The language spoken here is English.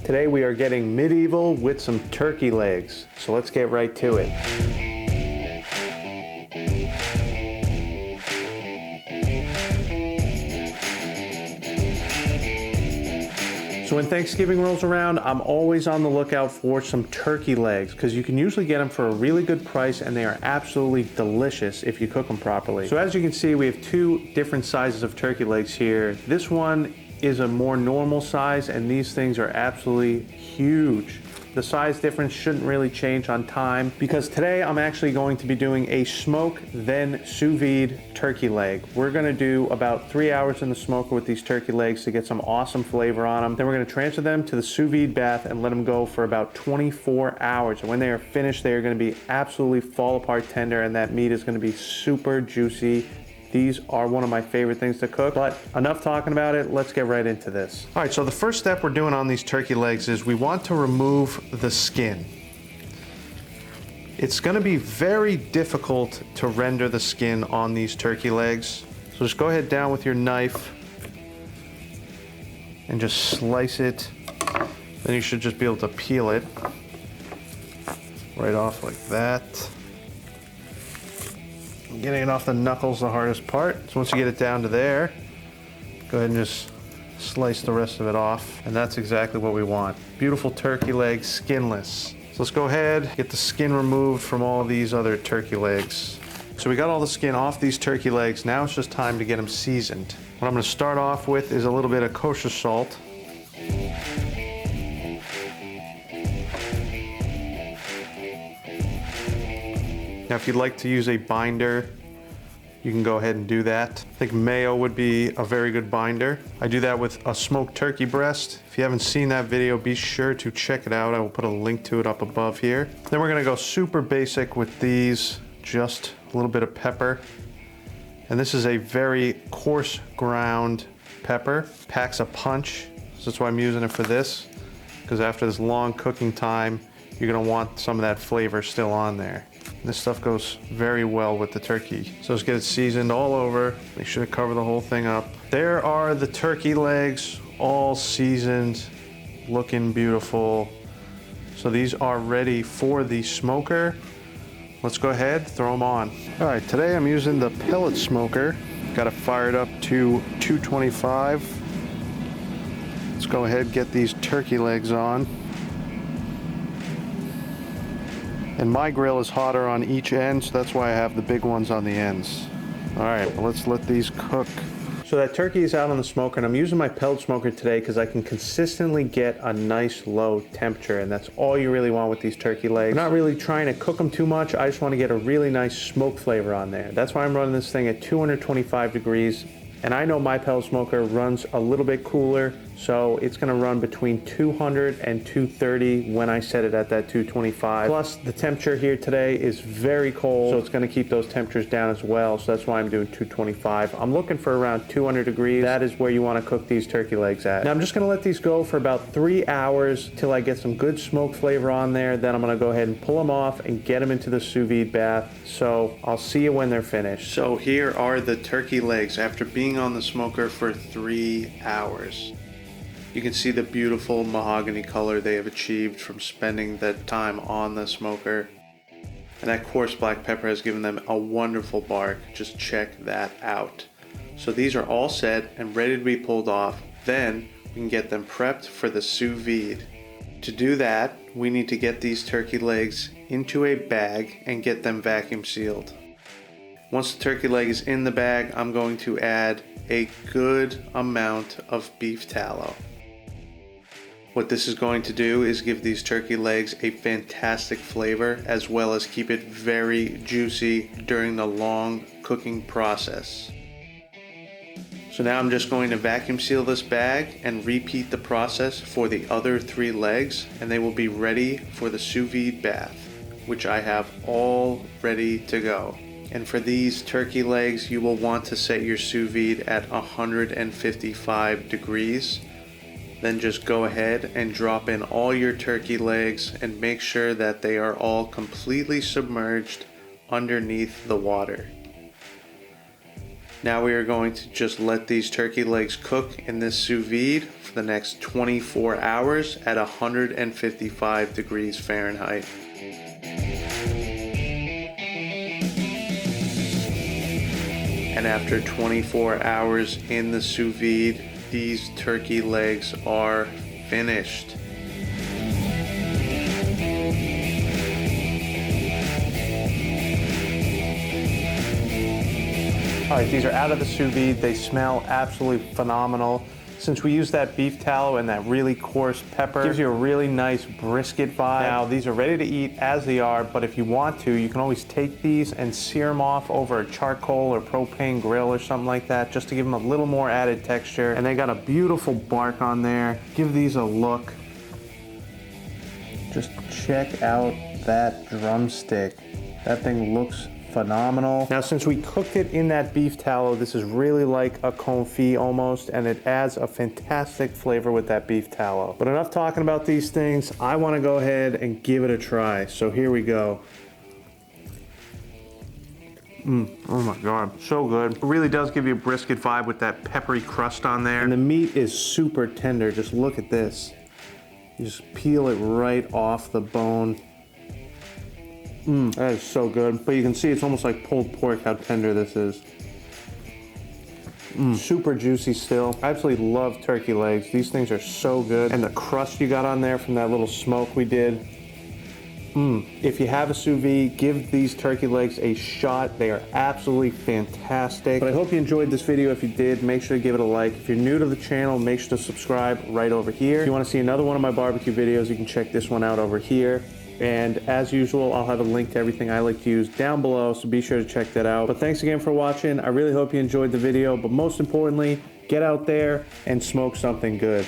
Today we are getting medieval with some turkey legs. So let's get right to it. So when Thanksgiving rolls around, I'm always on the lookout for some turkey legs because you can usually get them for a really good price and they are absolutely delicious if you cook them properly. So as you can see, we have two different sizes of turkey legs here. This one is a more normal size and these things are absolutely huge. The size difference shouldn't really change on time because today I'm actually going to be doing a smoke then sous vide turkey leg. We're gonna do about 3 hours in the smoker with these turkey legs to get some awesome flavor on them. Then we're gonna transfer them to the sous vide bath and let them go for about 24 hours. And when they are finished, they are gonna be absolutely fall apart tender and that meat is gonna be super juicy. These are one of my favorite things to cook, but enough talking about it, let's get right into this. All right, so the first step we're doing on these turkey legs is we want to remove the skin. It's gonna be very difficult to render the skin on these turkey legs. So just go ahead down with your knife and just slice it. Then you should just be able to peel it right off like that. Getting it off the knuckles the hardest part. So once you get it down to there, go ahead and just slice the rest of it off. And that's exactly what we want. Beautiful turkey legs, skinless. So let's go ahead, get the skin removed from all these other turkey legs. So we got all the skin off these turkey legs. Now it's just time to get them seasoned. What I'm gonna start off with is a little bit of kosher salt. Now, if you'd like to use a binder, you can go ahead and do that. I think mayo would be a very good binder. I do that with a smoked turkey breast. If you haven't seen that video, be sure to check it out. I will put a link to it up above here. Then we're gonna go super basic with these, just a little bit of pepper. And this is a very coarse ground pepper, packs a punch. So that's why I'm using it for this, because after this long cooking time, you're gonna want some of that flavor still on there. This stuff goes very well with the turkey. So let's get it seasoned all over. Make sure to cover the whole thing up. There are the turkey legs, all seasoned, looking beautiful. So these are ready for the smoker. Let's go ahead, throw them on. All right, today I'm using the pellet smoker. Got it fired up to 225. Let's go ahead and get these turkey legs on. And my grill is hotter on each end, so that's why I have the big ones on the ends. All right, well, let's let these cook. So that turkey is out on the smoker, and I'm using my pellet smoker today because I can consistently get a nice low temperature, and that's all you really want with these turkey legs. I'm not really trying to cook them too much. I just want to get a really nice smoke flavor on there. That's why I'm running this thing at 225 degrees. And I know my pellet smoker runs a little bit cooler, so it's gonna run between 200 and 230 when I set it at that 225. Plus, the temperature here today is very cold, so it's gonna keep those temperatures down as well, so that's why I'm doing 225. I'm looking for around 200 degrees. That is where you wanna cook these turkey legs at. Now, I'm just gonna let these go for about 3 hours till I get some good smoke flavor on there. Then I'm gonna go ahead and pull them off and get them into the sous vide bath. So I'll see you when they're finished. So here are the turkey legs after being on the smoker for 3 hours. You can see the beautiful mahogany color they have achieved from spending that time on the smoker. And that coarse black pepper has given them a wonderful bark. Just check that out. So these are all set and ready to be pulled off. Then we can get them prepped for the sous vide. To do that, we need to get these turkey legs into a bag and get them vacuum sealed. Once the turkey leg is in the bag, I'm going to add a good amount of beef tallow. What this is going to do is give these turkey legs a fantastic flavor as well as keep it very juicy during the long cooking process. So now I'm just going to vacuum seal this bag and repeat the process for the other 3 legs, and they will be ready for the sous vide bath, which I have all ready to go. And for these turkey legs, you will want to set your sous vide at 155 degrees. Then just go ahead and drop in all your turkey legs and make sure that they are all completely submerged underneath the water. Now we are going to just let these turkey legs cook in this sous vide for the next 24 hours at 155 degrees Fahrenheit. And after 24 hours in the sous vide, these turkey legs are finished. All right, these are out of the sous vide. They smell absolutely phenomenal. Since we use that beef tallow and that really coarse pepper, it gives you a really nice brisket vibe. Now, these are ready to eat as they are, but if you want to, you can always take these and sear them off over a charcoal or propane grill or something like that, just to give them a little more added texture. And they got a beautiful bark on there. Give these a look. Just check out that drumstick. That thing looks phenomenal. Now, since we cooked it in that beef tallow, this is really like a confit almost, and it adds a fantastic flavor with that beef tallow. But enough talking about these things. I want to go ahead and give it a try. So here we go. Oh my God, so good. It really does give you a brisket vibe with that peppery crust on there. And the meat is super tender. Just look at this. You just peel it right off the bone. That is so good. But you can see it's almost like pulled pork, how tender this is. Super juicy still. I absolutely love turkey legs. These things are so good. And the crust you got on there from that little smoke we did. If you have a sous vide, give these turkey legs a shot. They are absolutely fantastic. But I hope you enjoyed this video. If you did, make sure to give it a like. If you're new to the channel, make sure to subscribe right over here. If you want to see another one of my barbecue videos, you can check this one out over here. And as usual, I'll have a link to everything I like to use down below, so be sure to check that out. But thanks again for watching. I really hope you enjoyed the video, but most importantly, get out there and smoke something good.